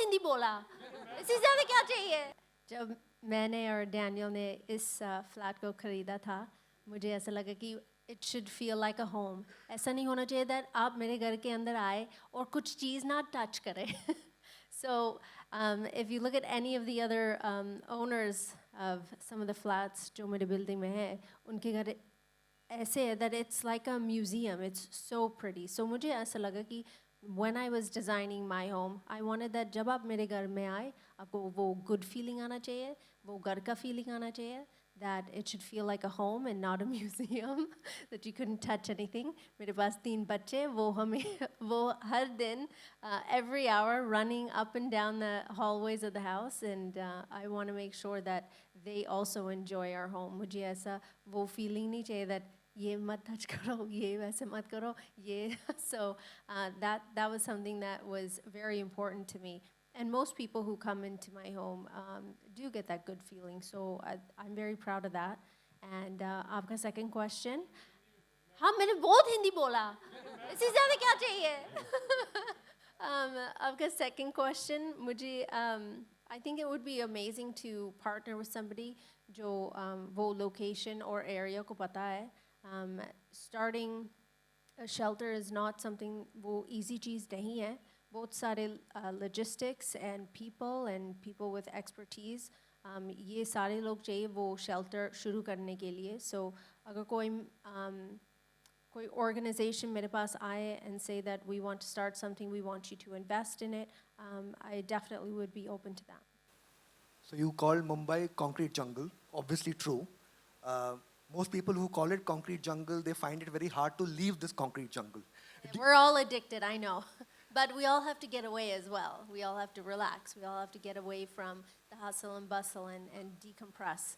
हिंदी बोला, इससे ज़्यादा क्या चाहिए? जब मैंने और डैनियल ने इस फ्लैट को ख़रीदा था, मुझे ऐसा लगा कि it should feel like a home. ऐसा नहीं होना चाहिए that आप मेरे घर के अंदर आए और कुछ चीज़ ना टच करें. So if you look at any of the other owners of some of the flats जो मेरे building में है, उनके घर ऐसे है that it's like a museum. It's so pretty. So मुझे ऐसा लगा कि when I was designing my home, I wanted that जब आप मेरे घर में आए, आपको वो good feeling आना चाहिए, वो घर का feeling आना चाहिए, that it should feel like a home and not a museum, that you couldn't touch anything. मेरे पास 3 बच्चे, वो हर दिन, every hour running up and down the hallways of the house, and I want to make sure that they also enjoy our home. मुझे ऐसा वो feeling नहीं चाहिए that ये मत touch करो, ये वैसे मत करो, ये. So that was something that was very important to me. And most people who come into my home do get that good feeling. So I'm very proud of that. And आपका second question? हाँ, मैंने बहुत हिंदी बोला. इससे ज़्यादा क्या चाहिए? आपका second question, मुझे I think it would be amazing to partner with somebody जो वो location or area को पता है. Starting a shelter is not something वो easy चीज़ नहीं है. बहुत सारे logistics and people with expertise, ये सारे लोग चाहिए वो shelter शुरू करने के लिए. So अगर कोई organization मेरे पास आए and say that we want to start something, we want you to invest in it, I definitely would be open to that. So you call Mumbai concrete jungle, obviously true. Most people who call it concrete jungle, they find it very hard to leave this concrete jungle. We're all addicted, I know. But we all have to get away as well. We all have to relax. We all have to get away from the hustle and bustle and decompress.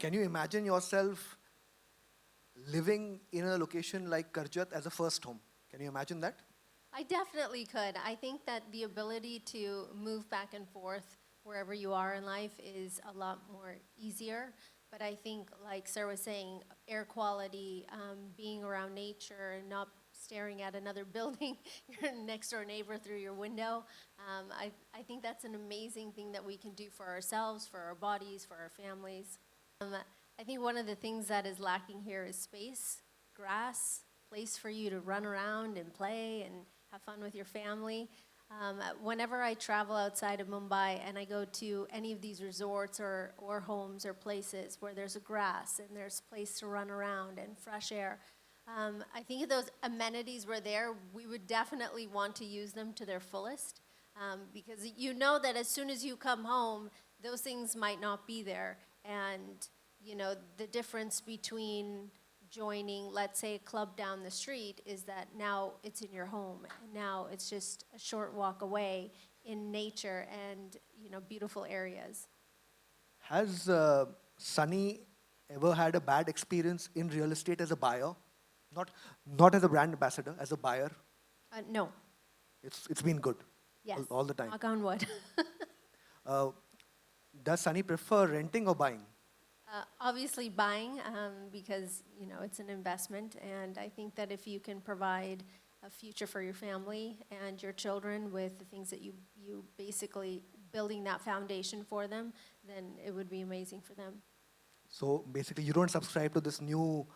Can you imagine yourself living in a location like Karjat as a first home? Can you imagine that? I definitely could. I think that the ability to move back and forth wherever you are in life is a lot more easier. But I think, like Sarah was saying, air quality, being around nature, and not staring at another building, your next door neighbor through your window. I think that's an amazing thing that we can do for ourselves, for our bodies, for our families. I think one of the things that is lacking here is space, grass, place for you to run around and play and have fun with your family. Whenever I travel outside of Mumbai and I go to any of these resorts or homes or places where there's a grass and there's place to run around and fresh air, I think if those amenities were there, we would definitely want to use them to their fullest, because you know that as soon as you come home, those things might not be there. And, you know, the difference between joining, let's say, a club down the street is that now it's in your home. And now it's just a short walk away in nature and, you know, beautiful areas. Has Sunny ever had a bad experience in real estate as a buyer? Not as a brand ambassador, as a buyer? No. It's been good. Yes. All the time. Knock on wood. Does Sunny prefer renting or buying? Obviously buying, because, you know, it's an investment. And I think that if you can provide a future for your family and your children with the things that you basically building that foundation for them, then it would be amazing for them. So basically you don't subscribe to this new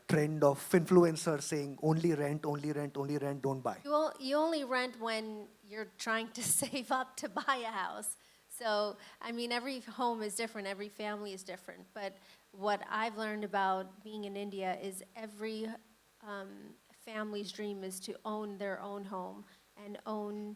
trend of influencers saying only rent, don't buy. You only rent when you're trying to save up to buy a house. So, I mean, every home is different, every family is different. But what I've learned about being in India is every family's dream is to own their own home and own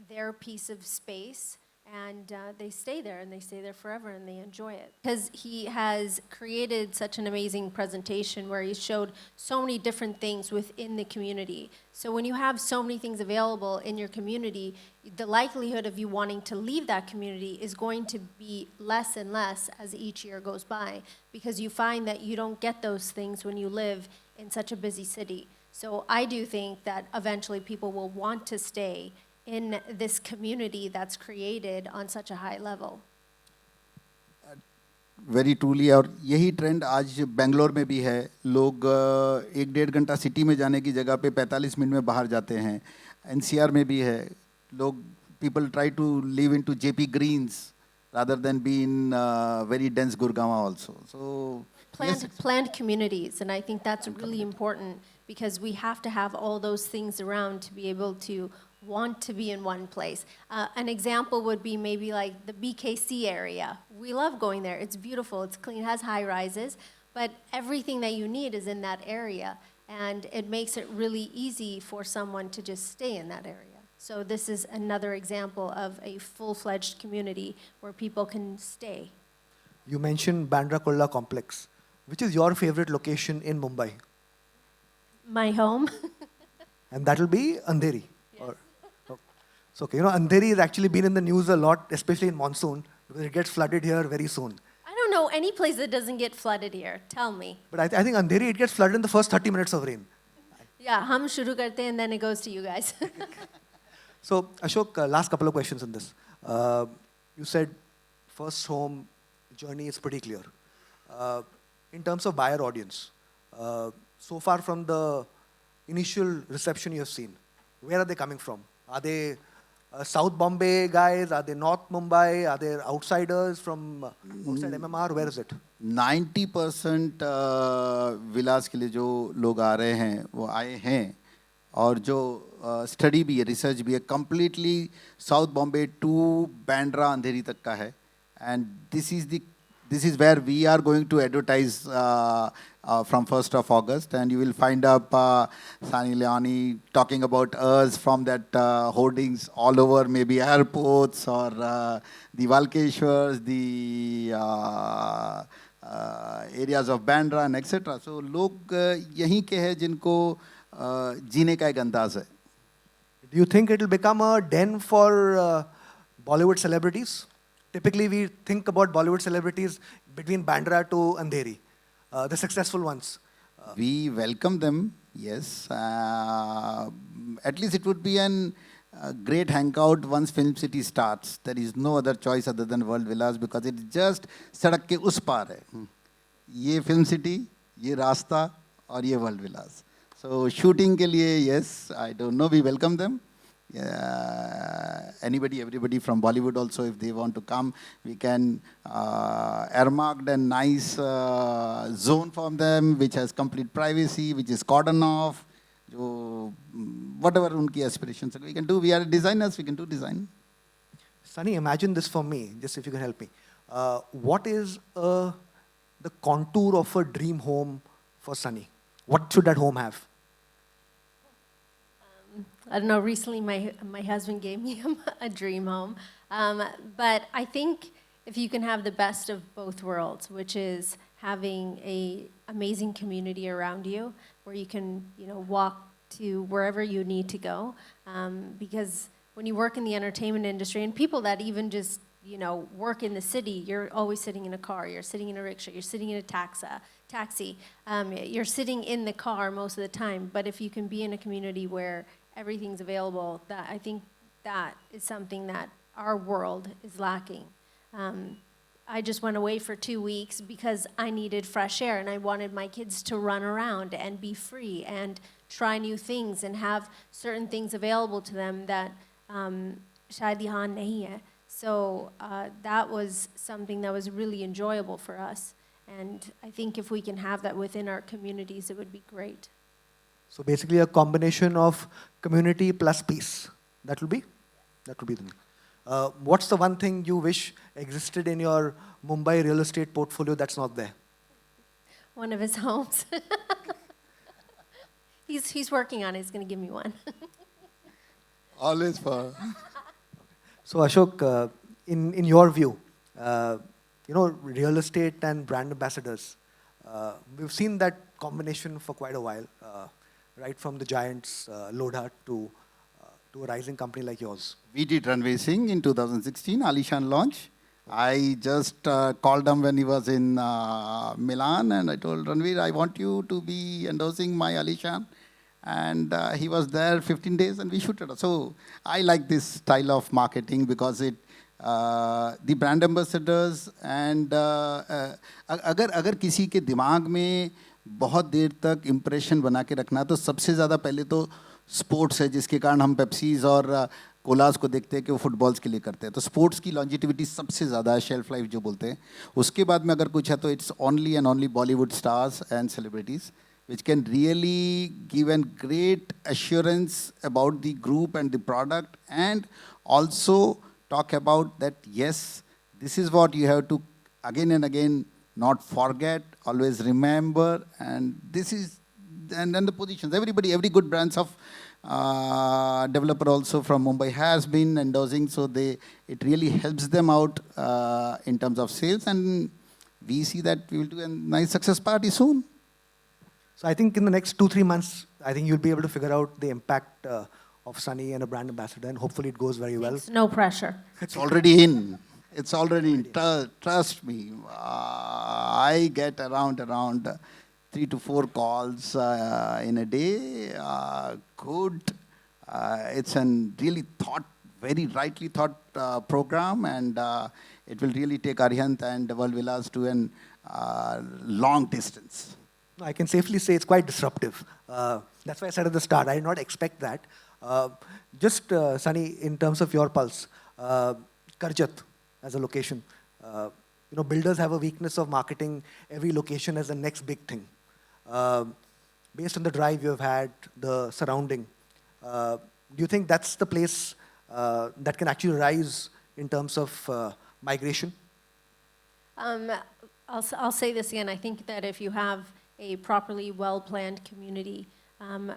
their piece of space. And they stay there, and they stay there forever, and they enjoy it. Because he has created such an amazing presentation where he showed so many different things within the community. So when you have so many things available in your community, the likelihood of you wanting to leave that community is going to be less and less as each year goes by, because you find that you don't get those things when you live in such a busy city. So I do think that eventually people will want to stay in this community that's created on such a high level. Very truly, और यही trend आज बेंगलोर में भी है. लोग 1-1.5 घंटा city में जाने की जगह पे 45 मिनट में बाहर जाते हैं. NCR में भी है. लोग people try to live into JP Greens rather than be in very dense Gurgaon also. So yes, Planned communities, and I think that's really important because we have to have all those things around to be able to want to be in one place. An example would be maybe like the BKC area. We love going there. It's beautiful, it's clean, it has high rises, but everything that you need is in that area, and it makes it really easy for someone to just stay in that area. So this is another example of a full-fledged community where people can stay. You mentioned Bandra Kurla complex. Which is your favorite location in Mumbai? My home. And that will be Andheri. Yes. So, okay, you know, Andheri has actually been in the news a lot, especially in monsoon, because it gets flooded here very soon. I don't know any place that doesn't get flooded here. Tell me. But I think Andheri, it gets flooded in the first 30 minutes of rain. Yeah, hum shuru karte and then it goes to you guys. So, Ashok, last couple of questions on this. You said first home journey is pretty clear. In terms of buyer audience, so far from the initial reception you have seen, where are they coming from? Are they South Bombay guys? Are they North Mumbai? Are they outsiders from outside MMR? Where is it? 90% विलास के लिए जो लोग आ रहे हैं वो आए हैं और जो स्टडी भी है रिसर्च भी है completely south Bombay to Bandra Andheri तक का है and this is where we are going to advertise from 1st of August, and you will find up Sunny Leone talking about us from that hoardings all over maybe airports or the Valkeshwars, the areas of Bandra and etc. So लोग यहीं के हैं जिनको जीने का एक अंदाज है. Do you think it will become a den for Bollywood celebrities? Typically, we think about Bollywood celebrities between Bandra to Andheri, the successful ones. We welcome them, yes. At least it would be a great hangout once Film City starts. There is no other choice other than World Villas because it's just सड़क के उस पार है. ये Film City, ये रास्ता और ये World Villas. So shooting के लिए, yes, I don't know, we welcome them. Anybody, everybody from Bollywood also, if they want to come, we can earmark a nice zone for them, which has complete privacy, which is cordon off, whatever unki aspirations we can do. We are designers, we can do design. Sunny, imagine this for me, just if you can help me. What is the contour of a dream home for Sunny? What should that home have? I don't know, recently my husband gave me a dream home. But I think if you can have the best of both worlds, which is having an amazing community around you where you can, walk to wherever you need to go. Because when you work in the entertainment industry, and people that even just, work in the city, you're always sitting in a car, you're sitting in a rickshaw, you're sitting in a taxi. You're sitting in the car most of the time. But if you can be in a community where everything's available, I think that is something that our world is lacking. I just went away for 2 weeks because I needed fresh air and I wanted my kids to run around and be free and try new things and have certain things available to them that shayad yahan nahi hai. So that was something that was really enjoyable for us. And I think if we can have that within our communities, it would be great. So basically a combination of community plus peace. That will be the thing. What's the one thing you wish existed in your Mumbai real estate portfolio that's not there? One of his homes. He's working on it. He's going to give me one. Always for. So Ashok, in your view, real estate and brand ambassadors, we've seen that combination for quite a while. Right from the giants, Lodha, to a rising company like yours. We did Runway Singh in 2016, Alishan launch. I just called him when he was in Milan and I told Ranveer, I want you to be endorsing my Alishan. And he was there 15 days and we shooted. So I like this style of marketing because the brand ambassadors and अगर किसी के दिमाग में बहुत देर तक impression बना के रखना तो सबसे ज़्यादा पहले तो स्पोर्ट्स है जिसके कारण हम पेप्सीज और कोलास को देखते हैं कि वो फुटबॉल्स के लिए करते हैं. तो स्पोर्ट्स की लॉन्जिटिविटी सबसे ज़्यादा है, शेल्फ लाइफ जो बोलते हैं. उसके बाद में अगर कुछ है तो it's only and only Bollywood stars and celebrities which can really give a great assurance about the group and the product, and also talk about that yes, this is what you have to again and again not forget, always remember, and this is, and then the positions, everybody, every good brands of developer also from Mumbai has been endorsing, so it really helps them out in terms of sales, and we see that we will do a nice success party soon. So I think in the next 2-3 months, I think you'll be able to figure out the impact of Sunny and a brand ambassador, and hopefully it goes very well. No pressure. It's already in. It's already in. Trust me. I get around 3 to 4 calls in a day. Good. It's a really very rightly thought program, and it will really take Arihant and World Villas to a long distance. I can safely say it's quite disruptive. That's why I said at the start, I did not expect that. Just, Sunny, in terms of your pulse, Karjat as a location, builders have a weakness of marketing every location as the next big thing. Based on the drive you have had, the surrounding, do you think that's the place that can actually rise in terms of migration? I'll say this again. I think that if you have a properly well-planned community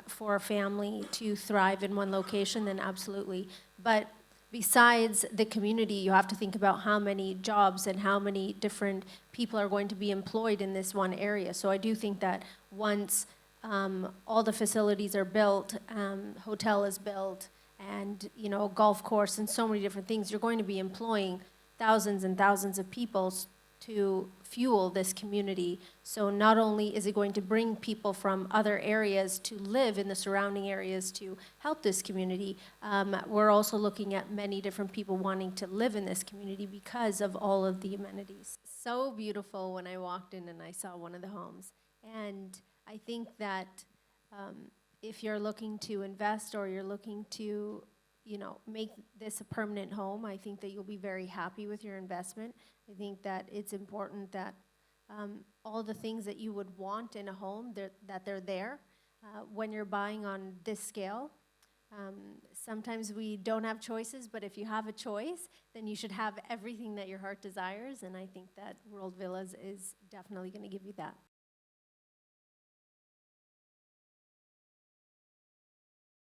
for a family to thrive in one location, then absolutely. But besides the community, you have to think about how many jobs and how many different people are going to be employed in this one area. So I do think that once all the facilities are built, hotel is built, and golf course and so many different things, you're going to be employing thousands and thousands of people to fuel this community. So not only is it going to bring people from other areas to live in the surrounding areas to help this community, we're also looking at many different people wanting to live in this community because of all of the amenities. So beautiful when I walked in and I saw one of the homes. And I think that if you're looking to invest or you're looking to make this a permanent home, I think that you'll be very happy with your investment. I think that it's important that all the things that you would want in a home, that they're there. When you're buying on this scale, sometimes we don't have choices, but if you have a choice, then you should have everything that your heart desires, and I think that World Villas is definitely going to give you that.